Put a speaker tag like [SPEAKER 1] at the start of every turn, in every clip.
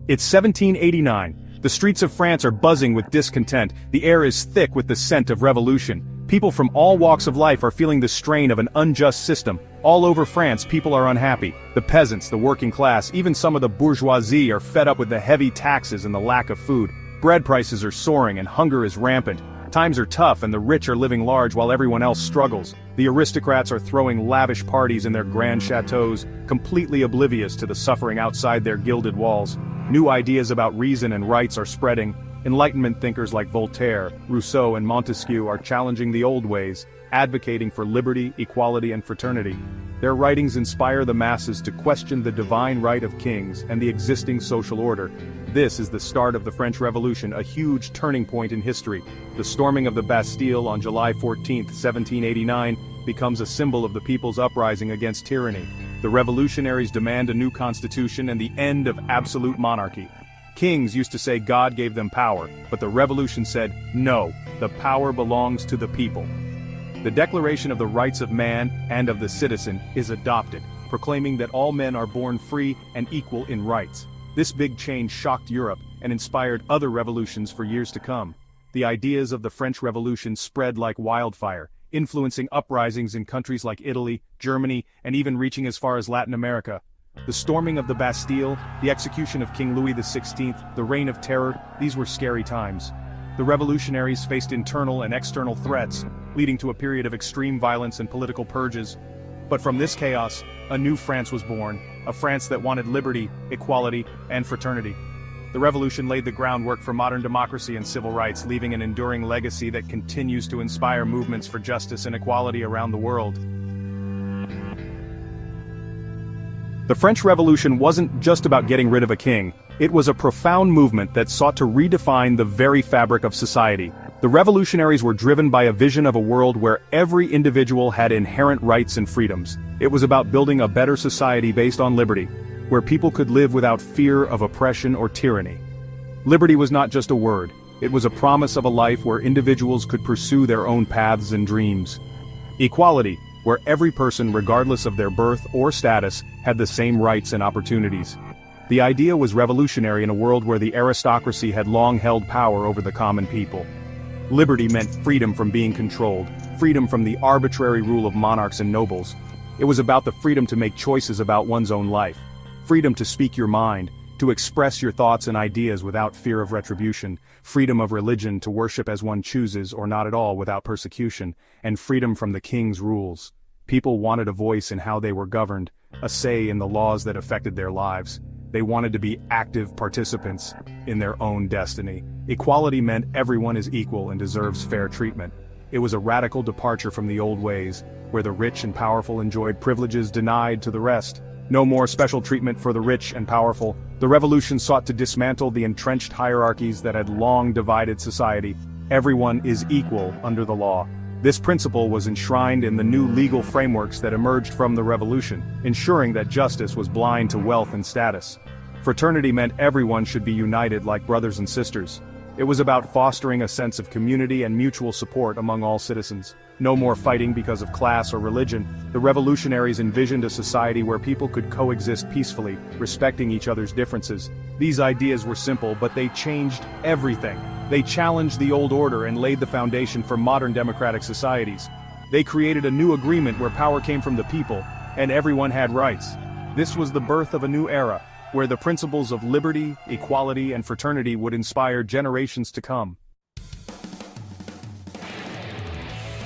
[SPEAKER 1] It's 1789. The streets of France are buzzing with discontent, the air is thick with the scent of revolution. People from all walks of life are feeling the strain of an unjust system. All over France, people are unhappy. The peasants, the working class, even some of the bourgeoisie are fed up with the heavy taxes and the lack of food. Bread prices are soaring and hunger is rampant. Times are tough and the rich are living large while everyone else struggles. The aristocrats are throwing lavish parties in their grand chateaus, completely oblivious to the suffering outside their gilded walls. New ideas about reason and rights are spreading. Enlightenment thinkers like Voltaire, Rousseau and Montesquieu are challenging the old ways, advocating for liberty, equality and fraternity. Their writings inspire the masses to question the divine right of kings and the existing social order. This is the start of the French Revolution, a huge turning point in history. The storming of the Bastille on July 14, 1789, becomes a symbol of the people's uprising against tyranny. The revolutionaries demand a new constitution and the end of absolute monarchy. Kings used to say God gave them power, but the revolution said, no, the power belongs to the people. The Declaration of the Rights of Man and of the Citizen is adopted, proclaiming that all men are born free and equal in rights. This big change shocked Europe and inspired other revolutions for years to come. The ideas of the French Revolution spread like wildfire, influencing uprisings in countries like Italy, Germany, and even reaching as far as Latin America. The storming of the Bastille, the execution of King Louis XVI, the Reign of Terror, these were scary times. The revolutionaries faced internal and external threats, leading to a period of extreme violence and political purges. But from this chaos, a new France was born, a France that wanted liberty, equality, and fraternity. The revolution laid the groundwork for modern democracy and civil rights, leaving an enduring legacy that continues to inspire movements for justice and equality around the world. The French Revolution wasn't just about getting rid of a king. It was a profound movement that sought to redefine the very fabric of society. The revolutionaries were driven by a vision of a world where every individual had inherent rights and freedoms. It was about building a better society based on liberty, where people could live without fear of oppression or tyranny. Liberty was not just a word, it was a promise of a life where individuals could pursue their own paths and dreams. Equality, where every person, regardless of their birth or status, had the same rights and opportunities. The idea was revolutionary in a world where the aristocracy had long held power over the common people. Liberty meant freedom from being controlled, freedom from the arbitrary rule of monarchs and nobles. It was about the freedom to make choices about one's own life, freedom to speak your mind, to express your thoughts and ideas without fear of retribution, freedom of religion to worship as one chooses or not at all without persecution, and freedom from the king's rules. People wanted a voice in how they were governed, a say in the laws that affected their lives. They wanted to be active participants in their own destiny. Equality meant everyone is equal and deserves fair treatment. It was a radical departure from the old ways, where the rich and powerful enjoyed privileges denied to the rest. No more special treatment for the rich and powerful. The revolution sought to dismantle the entrenched hierarchies that had long divided society. Everyone is equal under the law. This principle was enshrined in the new legal frameworks that emerged from the revolution, ensuring that justice was blind to wealth and status. Fraternity meant everyone should be united like brothers and sisters. It was about fostering a sense of community and mutual support among all citizens. No more fighting because of class or religion. The revolutionaries envisioned a society where people could coexist peacefully, respecting each other's differences. These ideas were simple, but they changed everything. They challenged the old order and laid the foundation for modern democratic societies. They created a new agreement where power came from the people, and everyone had rights. This was the birth of a new era, where the principles of liberty, equality, and fraternity would inspire generations to come.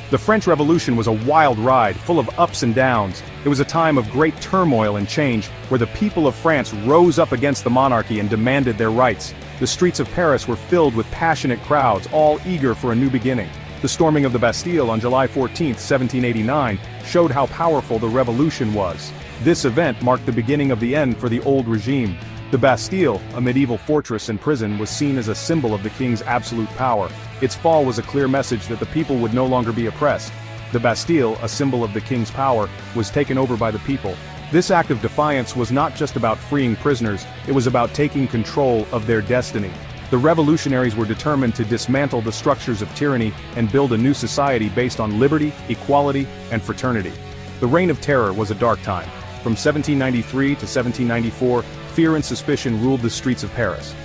[SPEAKER 1] The French Revolution was a wild ride, full of ups and downs. It was a time of great turmoil and change, where the people of France rose up against the monarchy and demanded their rights. The streets of Paris were filled with passionate crowds, all eager for a new beginning. The storming of the Bastille on July 14, 1789, showed how powerful the revolution was. This event marked the beginning of the end for the old regime. The Bastille, a medieval fortress and prison, was seen as a symbol of the king's absolute power. Its fall was a clear message that the people would no longer be oppressed. The Bastille, a symbol of the king's power, was taken over by the people. This act of defiance was not just about freeing prisoners, it was about taking control of their destiny. The revolutionaries were determined to dismantle the structures of tyranny and build a new society based on liberty, equality, and fraternity. The Reign of Terror was a dark time. From 1793 to 1794, fear and suspicion ruled the streets of Paris.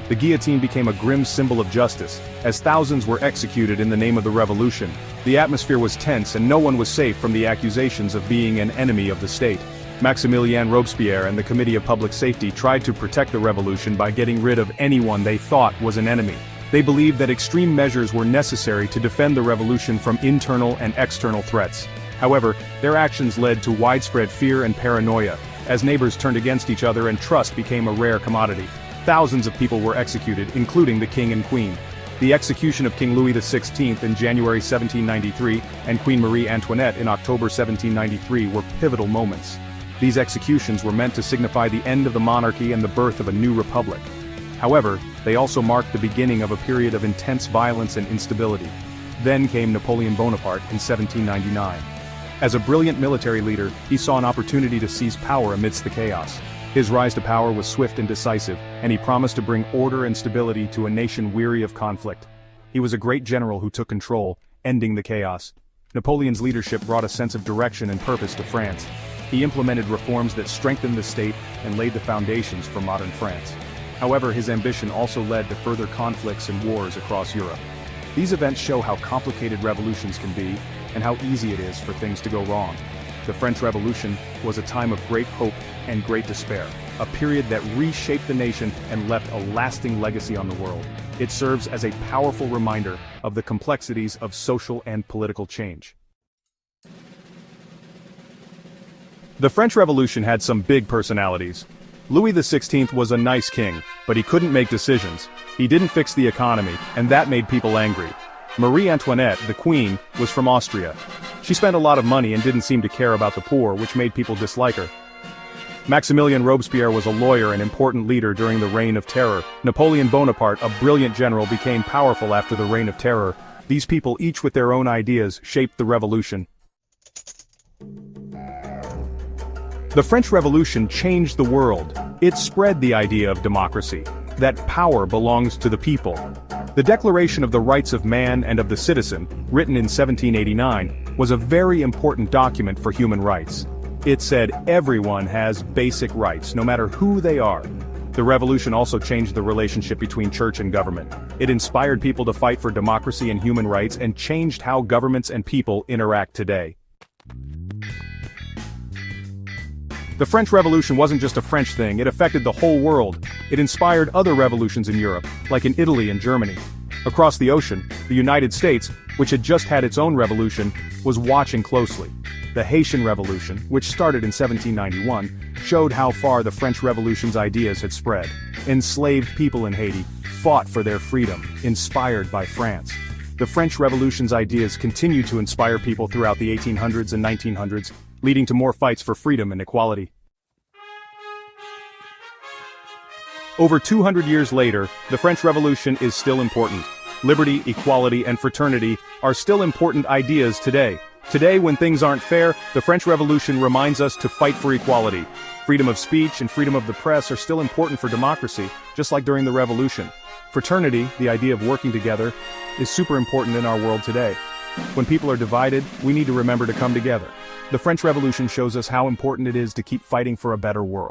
[SPEAKER 1] The guillotine became a grim symbol of justice, as thousands were executed in the name of the revolution. The atmosphere was tense and no one was safe from the accusations of being an enemy of the state. Maximilien Robespierre and the Committee of Public Safety tried to protect the revolution by getting rid of anyone they thought was an enemy. They believed that extreme measures were necessary to defend the revolution from internal and external threats. However, their actions led to widespread fear and paranoia, as neighbors turned against each other and trust became a rare commodity. Thousands of people were executed, including the king and queen. The execution of King Louis XVI in January 1793 and Queen Marie Antoinette in October 1793 were pivotal moments. These executions were meant to signify the end of the monarchy and the birth of a new republic. However, they also marked the beginning of a period of intense violence and instability. Then came Napoleon Bonaparte in 1799. As a brilliant military leader, he saw an opportunity to seize power amidst the chaos. His rise to power was swift and decisive, and he promised to bring order and stability to a nation weary of conflict. He was a great general who took control, ending the chaos. Napoleon's leadership brought a sense of direction and purpose to France. He implemented reforms that strengthened the state and laid the foundations for modern France. However, his ambition also led to further conflicts and wars across Europe. These events show how complicated revolutions can be, and how easy it is for things to go wrong. The French Revolution was a time of great hope and great despair, a period that reshaped the nation and left a lasting legacy on the world. It serves as a powerful reminder of the complexities of social and political change. The French Revolution had some big personalities. Louis XVI was a nice king, but he couldn't make decisions. He didn't fix the economy, and that made people angry. Marie Antoinette, the queen, was from Austria. She spent a lot of money and didn't seem to care about the poor, which made people dislike her. Maximilien Robespierre was a lawyer and important leader during the Reign of Terror. Napoleon Bonaparte, a brilliant general, became powerful after the Reign of Terror. These people, each with their own ideas, shaped the revolution. The French Revolution changed the world. It spread the idea of democracy, that power belongs to the people. The Declaration of the Rights of Man and of the Citizen, written in 1789, was a very important document for human rights. It said everyone has basic rights, no matter who they are. The revolution also changed the relationship between church and government. It inspired people to fight for democracy and human rights and changed how governments and people interact today. The French Revolution wasn't just a French thing, it affected the whole world. It inspired other revolutions in Europe, like in Italy and Germany. Across the ocean, the United States, which had just had its own revolution, was watching closely. The Haitian Revolution, which started in 1791, showed how far the French Revolution's ideas had spread. Enslaved people in Haiti fought for their freedom, inspired by France. The French Revolution's ideas continued to inspire people throughout the 1800s and 1900s, leading to more fights for freedom and equality. Over 200 years later, the French Revolution is still important. Liberty, equality, and fraternity are still important ideas today. Today, when things aren't fair, the French Revolution reminds us to fight for equality. Freedom of speech and freedom of the press are still important for democracy, just like during the Revolution. Fraternity, the idea of working together, is super important in our world today. When people are divided, we need to remember to come together. The French Revolution shows us how important it is to keep fighting for a better world.